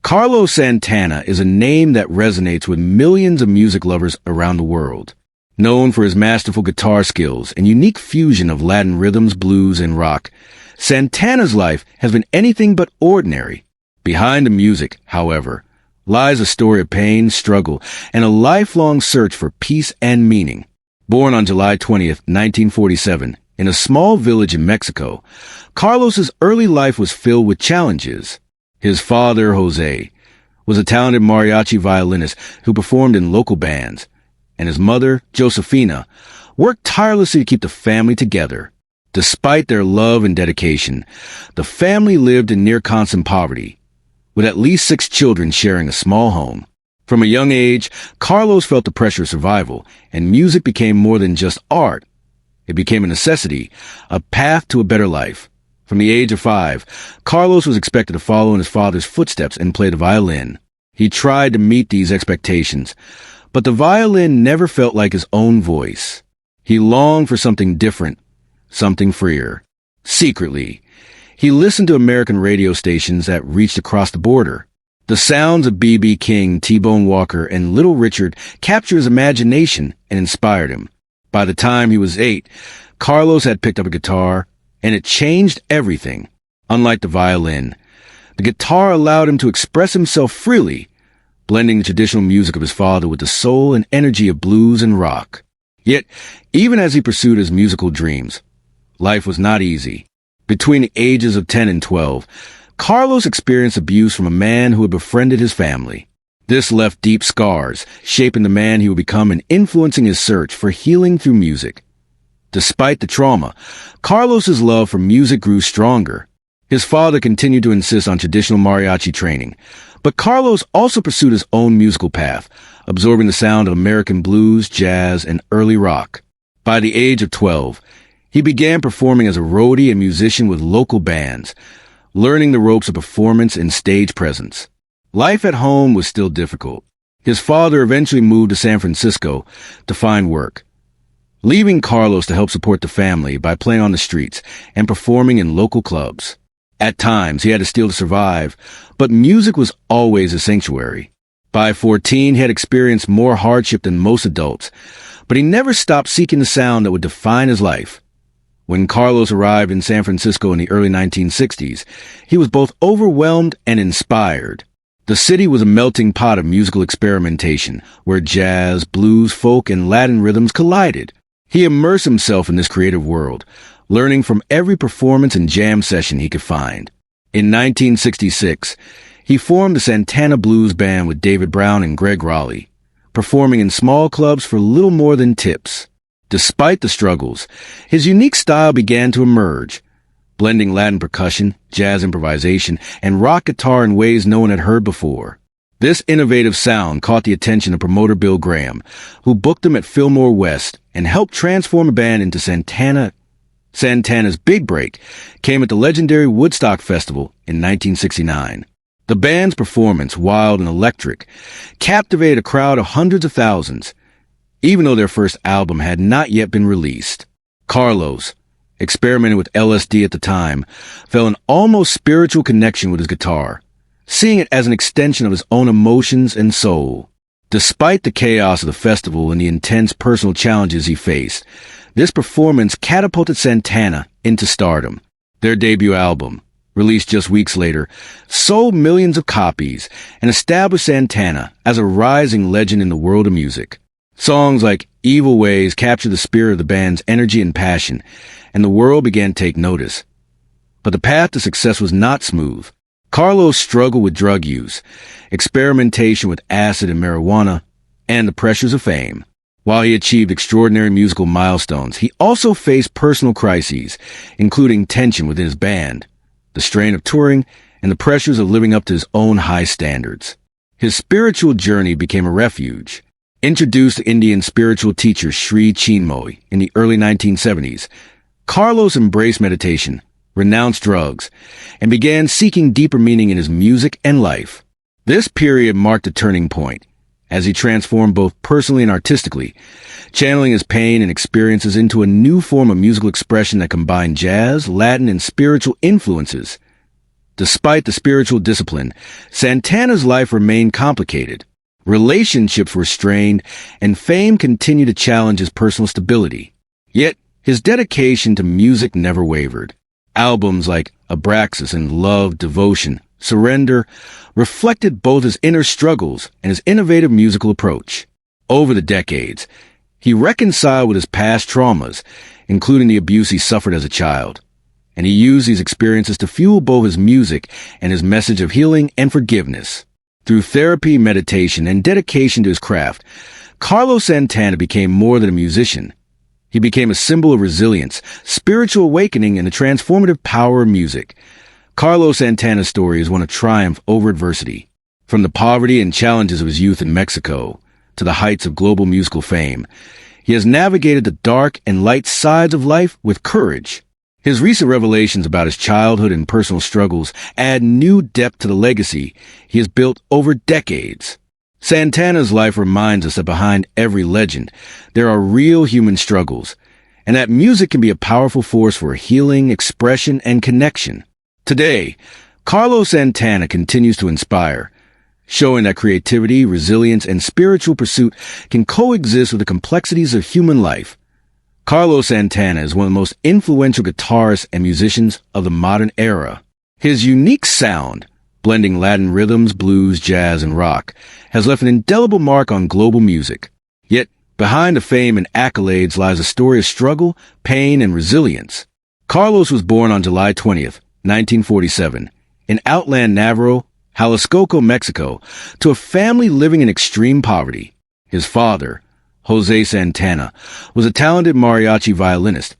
Carlos Santana is a name that resonates with millions of music lovers around the world. Known for his masterful guitar skills and unique fusion of Latin rhythms, blues, and rock, Santana's life has been anything but ordinary. Behind the music, however, lies a story of pain, struggle, and a lifelong search for peace and meaning. Born on July 20th, 1947, in a small village in Mexico, Carlos's early life was filled with challenges. His father, Jose, was a talented mariachi violinist who performed in local bands, and his mother, Josefina, worked tirelessly to keep the family together. Despite their love and dedication, the family lived in near constant poverty, with at least 6 children sharing a small home. From a young age, Carlos felt the pressure of survival, and music became more than just art. It became a necessity, a path to a better life. From the age of 5, Carlos was expected to follow in his father's footsteps and play the violin. He tried to meet these expectations, but the violin never felt like his own voice. He longed for something different, something freer. Secretly, he listened to American radio stations that reached across the border. The sounds of B.B. King, T-Bone Walker, and Little Richard captured his imagination and inspired him. By the time he was 8, Carlos had picked up a guitar, and it changed everything. Unlike the violin, the guitar allowed him to express himself freely, blending the traditional music of his father with the soul and energy of blues and rock. Yet, even as he pursued his musical dreams, life was not easy. Between the ages of 10 and 12, Carlos experienced abuse from a man who had befriended his family. This left deep scars, shaping the man he would become and influencing his search for healing through music. Despite the trauma, Carlos's love for music grew stronger. His father continued to insist on traditional mariachi training, but Carlos also pursued his own musical path, absorbing the sound of American blues, jazz, and early rock. By the age of 12, he began performing as a roadie and musician with local bands, learning the ropes of performance and stage presence. Life at home was still difficult. His father eventually moved to San Francisco to find work, leaving Carlos to help support the family by playing on the streets and performing in local clubs. At times, he had to steal to survive, but music was always a sanctuary. By 14, he had experienced more hardship than most adults, but he never stopped seeking the sound that would define his life. When Carlos arrived in San Francisco in the early 1960s, he was both overwhelmed and inspired. The city was a melting pot of musical experimentation, where jazz, blues, folk, and Latin rhythms collided. He immersed himself in this creative world, learning from every performance and jam session he could find. In 1966, he formed the Santana Blues Band with David Brown and Greg Raleigh, performing in small clubs for little more than tips. Despite the struggles, his unique style began to emerge, blending Latin percussion, jazz improvisation, and rock guitar in ways no one had heard before. This innovative sound caught the attention of promoter Bill Graham, who booked him at Fillmore West and helped transform the band into Santana. Santana's big break came at the legendary Woodstock Festival in 1969. The band's performance, wild and electric, captivated a crowd of hundreds of thousands, even though their first album had not yet been released. Carlos, experimenting with LSD at the time, felt an almost spiritual connection with his guitar, seeing it as an extension of his own emotions and soul. Despite the chaos of the festival and the intense personal challenges he faced, this performance catapulted Santana into stardom. Their debut album, released just weeks later, sold millions of copies and established Santana as a rising legend in the world of music. Songs like Evil Ways captured the spirit of the band's energy and passion, and the world began to take notice. But the path to success was not smooth. Carlos struggled with drug use, experimentation with acid and marijuana, and the pressures of fame. While he achieved extraordinary musical milestones, he also faced personal crises, including tension within his band, the strain of touring, and the pressures of living up to his own high standards. His spiritual journey became a refuge. Introduced to Indian spiritual teacher Sri Chinmoy in the early 1970s, Carlos embraced meditation, renounced drugs, and began seeking deeper meaning in his music and life. This period marked a turning point, as he transformed both personally and artistically, channeling his pain and experiences into a new form of musical expression that combined jazz, Latin, and spiritual influences. Despite the spiritual discipline, Santana's life remained complicated. Relationships were strained, and fame continued to challenge his personal stability. Yet, his dedication to music never wavered. Albums like Abraxas and Love, Devotion, Surrender reflected both his inner struggles and his innovative musical approach. Over the decades, he reconciled with his past traumas, including the abuse he suffered as a child, and he used these experiences to fuel both his music and his message of healing and forgiveness. Through therapy, meditation, and dedication to his craft, Carlos Santana became more than a musician. He became a symbol of resilience, spiritual awakening, and the transformative power of music. Carlos Santana's story is one of triumph over adversity. From the poverty and challenges of his youth in Mexico to the heights of global musical fame, he has navigated the dark and light sides of life with courage. His recent revelations about his childhood and personal struggles add new depth to the legacy he has built over decades. Santana's life reminds us that behind every legend, there are real human struggles, and that music can be a powerful force for healing, expression, and connection. Today, Carlos Santana continues to inspire, showing that creativity, resilience, and spiritual pursuit can coexist with the complexities of human life. Carlos Santana is one of the most influential guitarists and musicians of the modern era. His unique sound, blending Latin rhythms, blues, jazz, and rock, has left an indelible mark on global music. Yet, behind the fame and accolades lies a story of struggle, pain, and resilience. Carlos was born on July 20th, 1947, in Outland Navarro, Jalisco, Mexico, to a family living in extreme poverty. His father, Jose Santana, was a talented mariachi violinist,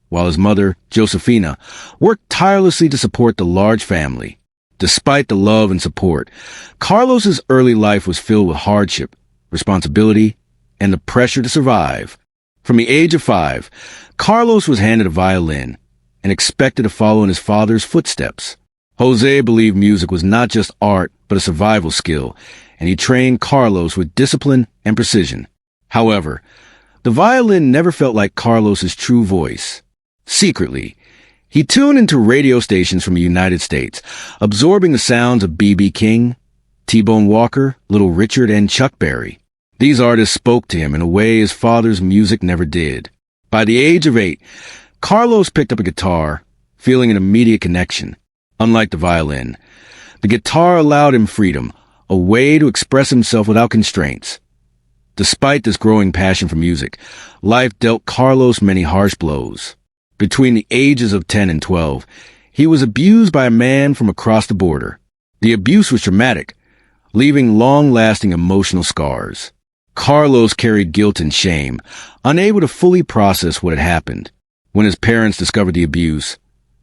while his mother, Josefina, worked tirelessly to support the large family. Despite the love and support, Carlos's early life was filled with hardship, responsibility, and the pressure to survive. From the age of 5, Carlos was handed a violin and expected to follow in his father's footsteps. Jose believed music was not just art, but a survival skill, and he trained Carlos with discipline and precision. However, the violin never felt like Carlos's true voice. Secretly, he tuned into radio stations from the United States, absorbing the sounds of B.B. King, T-Bone Walker, Little Richard, and Chuck Berry. These artists spoke to him in a way his father's music never did. By the age of 8, Carlos picked up a guitar, feeling an immediate connection. Unlike the violin, the guitar allowed him freedom, a way to express himself without constraints. Despite this growing passion for music, life dealt Carlos many harsh blows. Between the ages of 10 and 12, he was abused by a man from across the border. The abuse was traumatic, leaving long-lasting emotional scars. Carlos carried guilt and shame, unable to fully process what had happened. When his parents discovered the abuse,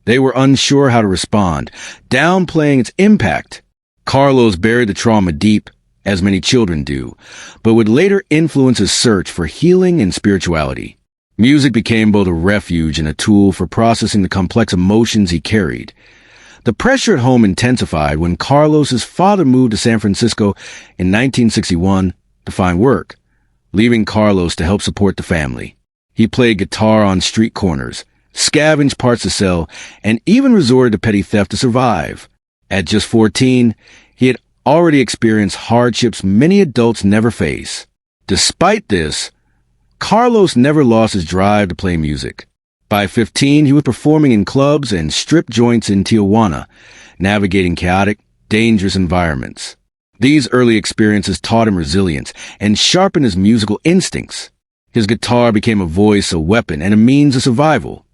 they were unsure how to respond, downplaying its impact. Carlos buried the trauma deep, as many children do, but would later influence his search for healing and spirituality. Music became both a refuge and a tool for processing the complex emotions he carried. The pressure at home intensified when Carlos's father moved to San Francisco in 1961 to find work, leaving Carlos to help support the family. He played guitar on street corners, scavenged parts to sell, and even resorted to petty theft to survive. At just 14, he had already experienced hardships many adults never face. Despite this, Carlos never lost his drive to play music. By 15, he was performing in clubs and strip joints in Tijuana, navigating chaotic, dangerous environments. These early experiences taught him resilience and sharpened his musical instincts. His guitar became a voice, a weapon, and a means of survival.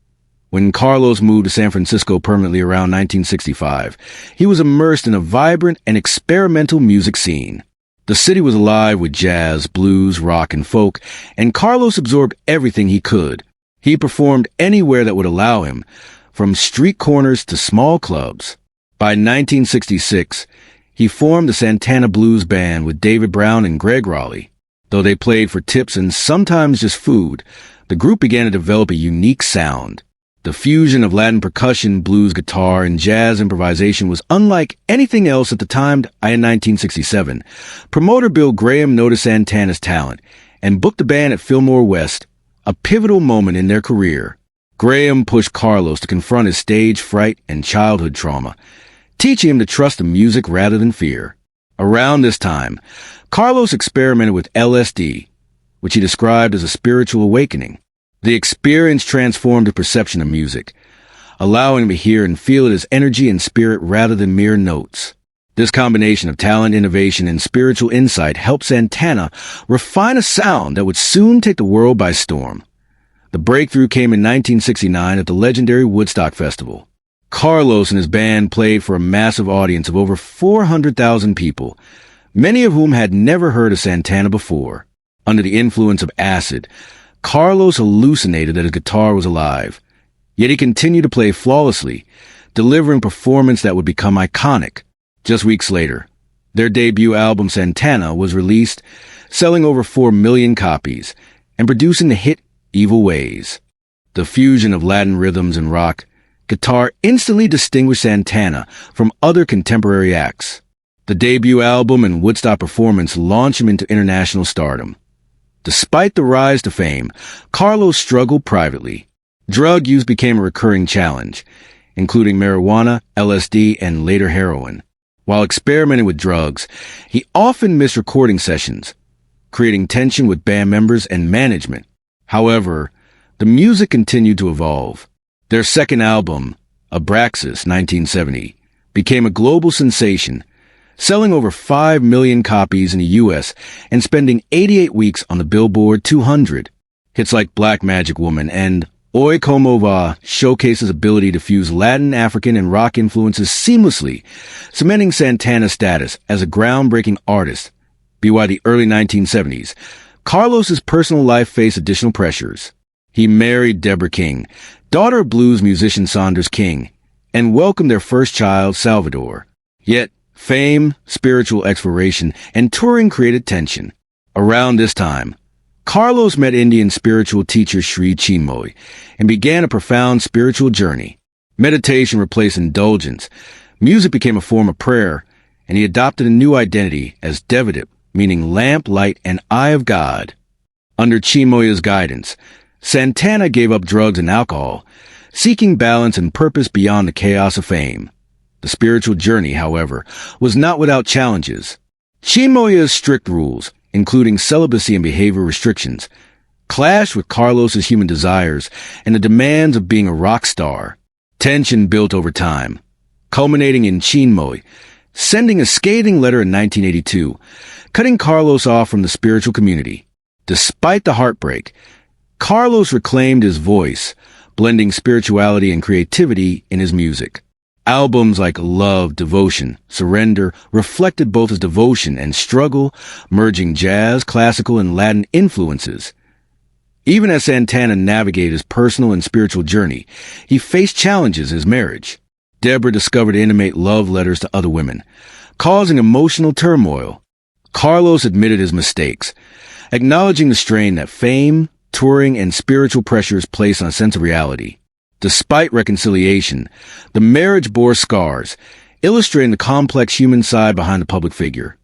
When Carlos moved to San Francisco permanently around 1965, he was immersed in a vibrant and experimental music scene. The city was alive with jazz, blues, rock, and folk, and Carlos absorbed everything he could. He performed anywhere that would allow him, from street corners to small clubs. By 1966, he formed the Santana Blues Band with David Brown and Greg Raleigh. Though they played for tips and sometimes just food, the group began to develop a unique sound. The fusion of Latin percussion, blues guitar, and jazz improvisation was unlike anything else at the time. In 1967, promoter Bill Graham noticed Santana's talent and booked the band at Fillmore West, a pivotal moment in their career. Graham pushed Carlos to confront his stage fright and childhood trauma, teaching him to trust the music rather than fear. Around this time, Carlos experimented with LSD, which he described as a spiritual awakening. The experience transformed his perception of music, allowing him to hear and feel it as energy and spirit rather than mere notes. This combination of talent, innovation, and spiritual insight helped Santana refine a sound that would soon take the world by storm. The breakthrough came in 1969 at the legendary Woodstock Festival. Carlos and his band played for a massive audience of over 400,000 people, many of whom had never heard of Santana before. Under the influence of acid, Carlos hallucinated that his guitar was alive, yet he continued to play flawlessly, delivering performance that would become iconic. Just weeks later, their debut album Santana was released, selling over 4 million copies and producing the hit Evil Ways. The fusion of Latin rhythms and rock guitar instantly distinguished Santana from other contemporary acts. The debut album and Woodstock performance launched him into international stardom. Despite the rise to fame, Carlos struggled privately. Drug use became a recurring challenge, including marijuana, LSD, and later heroin. While experimenting with drugs, he often missed recording sessions, creating tension with band members and management. However, the music continued to evolve. Their second album, Abraxas 1970, became a global sensation, selling over 5 million copies in the U.S. and spending 88 weeks on the Billboard 200. Hits like Black Magic Woman and Oi Como Va showcase his ability to fuse Latin, African, and rock influences seamlessly, cementing Santana's status as a groundbreaking artist. By the early 1970s, Carlos's personal life faced additional pressures. He married Deborah King, daughter of blues musician Saunders King, and welcomed their first child, Salvador. Yet, fame, spiritual exploration, and touring created tension. Around this time, Carlos met Indian spiritual teacher Sri Chinmoy and began a profound spiritual journey. Meditation replaced indulgence, music became a form of prayer, and he adopted a new identity as Devadip, meaning lamp, light, and eye of God. Under Chinmoy's guidance, Santana gave up drugs and alcohol, seeking balance and purpose beyond the chaos of fame. The spiritual journey, however, was not without challenges. Chinmoy's strict rules, including celibacy and behavior restrictions, clashed with Carlos's human desires and the demands of being a rock star. Tension built over time, culminating in Chinmoy sending a scathing letter in 1982, cutting Carlos off from the spiritual community. Despite the heartbreak, Carlos reclaimed his voice, blending spirituality and creativity in his music. Albums like Love, Devotion, Surrender reflected both his devotion and struggle, merging jazz, classical, and Latin influences. Even as Santana navigated his personal and spiritual journey, he faced challenges in his marriage. Deborah discovered intimate love letters to other women, causing emotional turmoil. Carlos admitted his mistakes, acknowledging the strain that fame, touring, and spiritual pressures place on a sense of reality. Despite reconciliation, the marriage bore scars, illustrating the complex human side behind the public figure.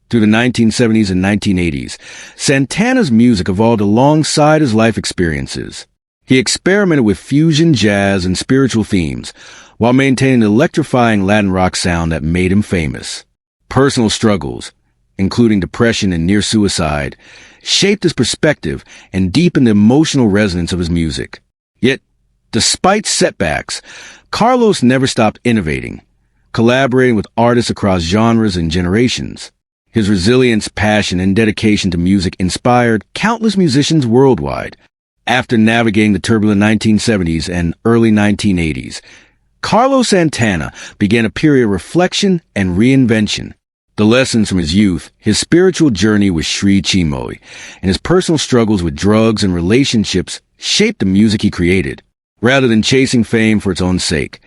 Through the 1970s and 1980s, Santana's music evolved alongside his life experiences. He experimented with fusion, jazz, and spiritual themes, while maintaining the electrifying Latin rock sound that made him famous. Personal struggles, including depression and near suicide, shaped his perspective and deepened the emotional resonance of his music. Yet, despite setbacks, Carlos never stopped innovating, collaborating with artists across genres and generations. His resilience, passion, and dedication to music inspired countless musicians worldwide. After navigating the turbulent 1970s and early 1980s, Carlos Santana began a period of reflection and reinvention. The lessons from his youth, his spiritual journey with Sri Chinmoy, and his personal struggles with drugs and relationships shaped the music he created. Rather than chasing fame for its own sake,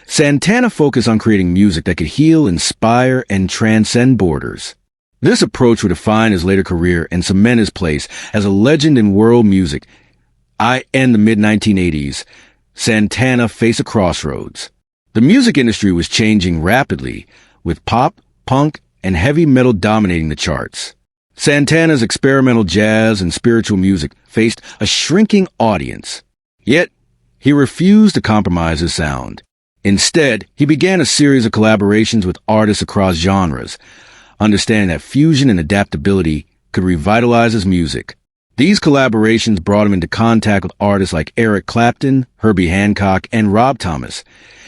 Santana focused on creating music that could heal, inspire, and transcend borders. This approach would define his later career and cement his place as a legend in world music. In the mid-1980s, Santana faced a crossroads. The music industry was changing rapidly, with pop, punk, and heavy metal dominating the charts. Santana's experimental jazz and spiritual music faced a shrinking audience. Yet, he refused to compromise his sound. Instead, he began a series of collaborations with artists across genres, understanding that fusion and adaptability could revitalize his music. These collaborations brought him into contact with artists like Eric Clapton, Herbie Hancock, and Rob Thomas,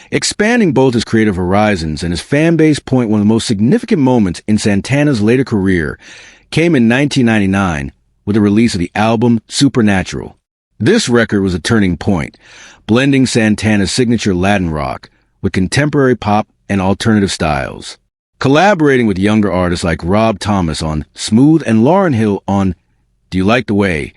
expanding both his creative horizons and his fan base. One of the most significant moments in Santana's later career came in 1999 with the release of the album Supernatural. This record was a turning point, blending Santana's signature Latin rock with contemporary pop and alternative styles. Collaborating with younger artists like Rob Thomas on Smooth and Lauryn Hill on Do You Like the Way,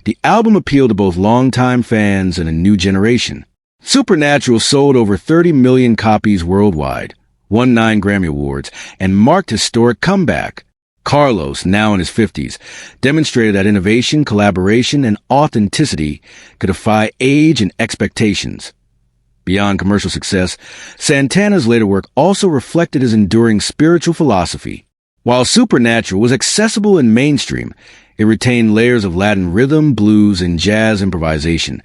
the album appealed to both longtime fans and a new generation. Supernatural sold over 30 million copies worldwide, won 9 Grammy Awards, and marked historic comeback. Carlos, now in his 50s, demonstrated that innovation, collaboration, and authenticity could defy age and expectations. Beyond commercial success, Santana's later work also reflected his enduring spiritual philosophy. While Supernatural was accessible and mainstream, it retained layers of Latin rhythm, blues, and jazz improvisation,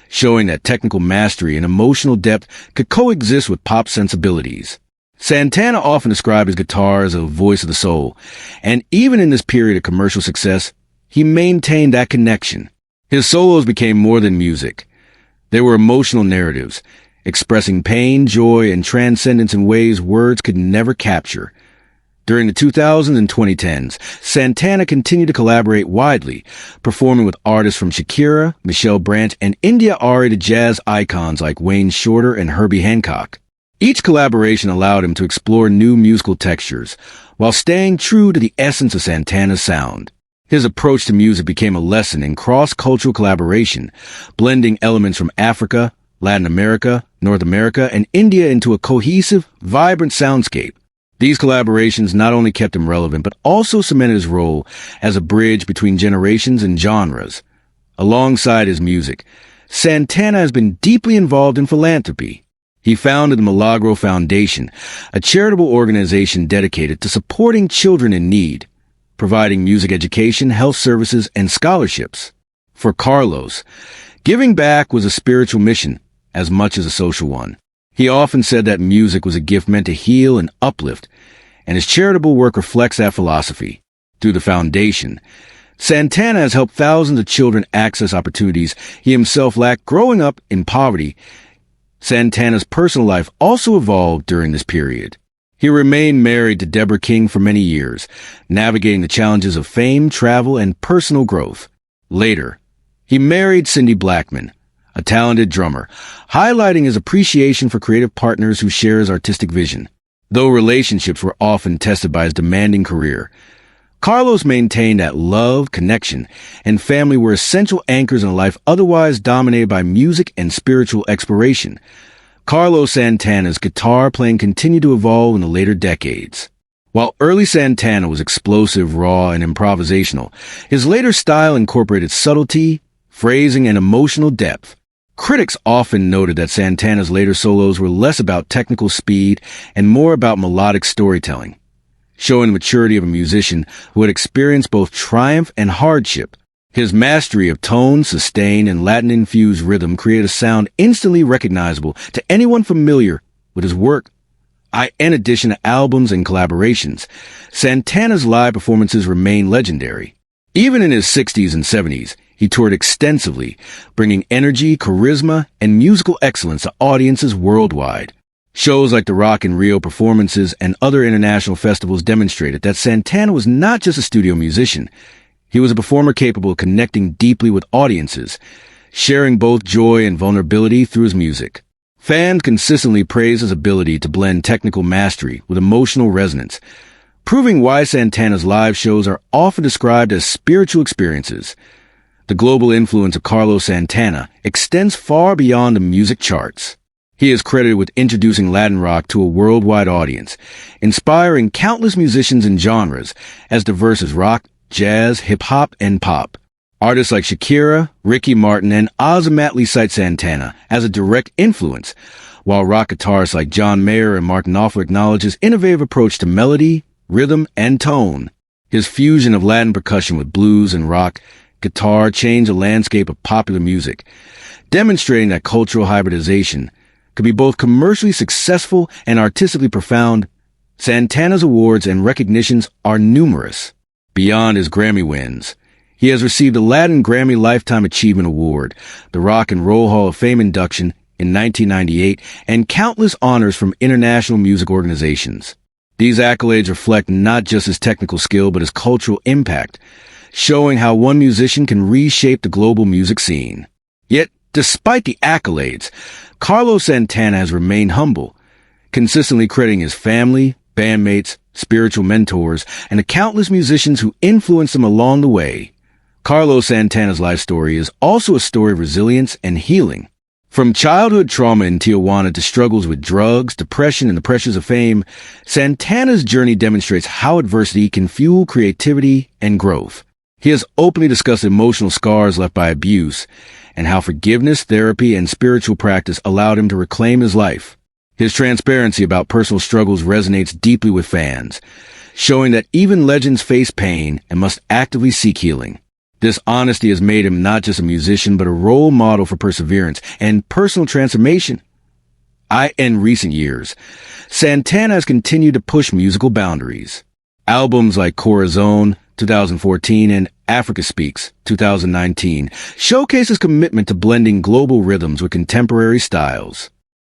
showing that technical mastery and emotional depth could coexist with pop sensibilities. Santana often described his guitar as a voice of the soul, and even in this period of commercial success, he maintained that connection. His solos became more than music. They were emotional narratives, expressing pain, joy, and transcendence in ways words could never capture. During the 2000s and 2010s, Santana continued to collaborate widely, performing with artists from Shakira, Michelle Branch, and India Ari to jazz icons like Wayne Shorter and Herbie Hancock. Each collaboration allowed him to explore new musical textures, while staying true to the essence of Santana's sound. His approach to music became a lesson in cross-cultural collaboration, blending elements from Africa, Latin America, North America, and India into a cohesive, vibrant soundscape. These collaborations not only kept him relevant, but also cemented his role as a bridge between generations and genres. Alongside his music, Santana has been deeply involved in philanthropy. He founded the Milagro Foundation, a charitable organization dedicated to supporting children in need, providing music education, health services, and scholarships. For Carlos, giving back was a spiritual mission as much as a social one. He often said that music was a gift meant to heal and uplift, and his charitable work reflects that philosophy. Through the foundation, Santana has helped thousands of children access opportunities he himself lacked growing up in poverty. Santana's personal life also evolved during this period. He remained married to Deborah King for many years, navigating the challenges of fame, travel, and personal growth. Later, he married Cindy Blackman, a talented drummer, highlighting his appreciation for creative partners who share his artistic vision. Though relationships were often tested by his demanding career, Carlos maintained that love, connection, and family were essential anchors in a life otherwise dominated by music and spiritual exploration. Carlos Santana's guitar playing continued to evolve in the later decades. While early Santana was explosive, raw, and improvisational, his later style incorporated subtlety, phrasing, and emotional depth. Critics often noted that Santana's later solos were less about technical speed and more about melodic storytelling, showing the maturity of a musician who had experienced both triumph and hardship. His mastery of tone, sustain, and Latin-infused rhythm created a sound instantly recognizable to anyone familiar with his work. In addition to albums and collaborations, Santana's live performances remain legendary. Even in his 60s and 70s, he toured extensively, bringing energy, charisma, and musical excellence to audiences worldwide. Shows like the Rock in Rio performances and other international festivals demonstrated that Santana was not just a studio musician. He was a performer capable of connecting deeply with audiences, sharing both joy and vulnerability through his music. Fans consistently praise his ability to blend technical mastery with emotional resonance, proving why Santana's live shows are often described as spiritual experiences. The global influence of Carlos Santana extends far beyond the music charts. He is credited with introducing Latin rock to a worldwide audience, inspiring countless musicians and genres as diverse as rock, jazz, hip-hop, and pop. Artists like Shakira, Ricky Martin, and Ozymandias cite Santana as a direct influence, while rock guitarists like John Mayer and Martin Knopfler acknowledge his innovative approach to melody, rhythm, and tone. His fusion of Latin percussion with blues and rock guitar changed the landscape of popular music, demonstrating that cultural hybridization could be both commercially successful and artistically profound, Santana's awards and recognitions are numerous. Beyond his Grammy wins, he has received a Latin Grammy Lifetime Achievement Award, the Rock and Roll Hall of Fame induction in 1998, and countless honors from international music organizations. These accolades reflect not just his technical skill, but his cultural impact, showing how one musician can reshape the global music scene. Yet, despite the accolades, Carlos Santana has remained humble, consistently crediting his family, bandmates, spiritual mentors, and the countless musicians who influenced him along the way. Carlos Santana's life story is also a story of resilience and healing. From childhood trauma in Tijuana to struggles with drugs, depression, and the pressures of fame, Santana's journey demonstrates how adversity can fuel creativity and growth. He has openly discussed emotional scars left by abuse and how forgiveness, therapy, and spiritual practice allowed him to reclaim his life. His transparency about personal struggles resonates deeply with fans, showing that even legends face pain and must actively seek healing. This honesty has made him not just a musician, but a role model for perseverance and personal transformation. In recent years, Santana has continued to push musical boundaries. Albums like Corazon, 2014, and Africa Speaks, 2019, showcase his commitment to blending global rhythms with contemporary styles.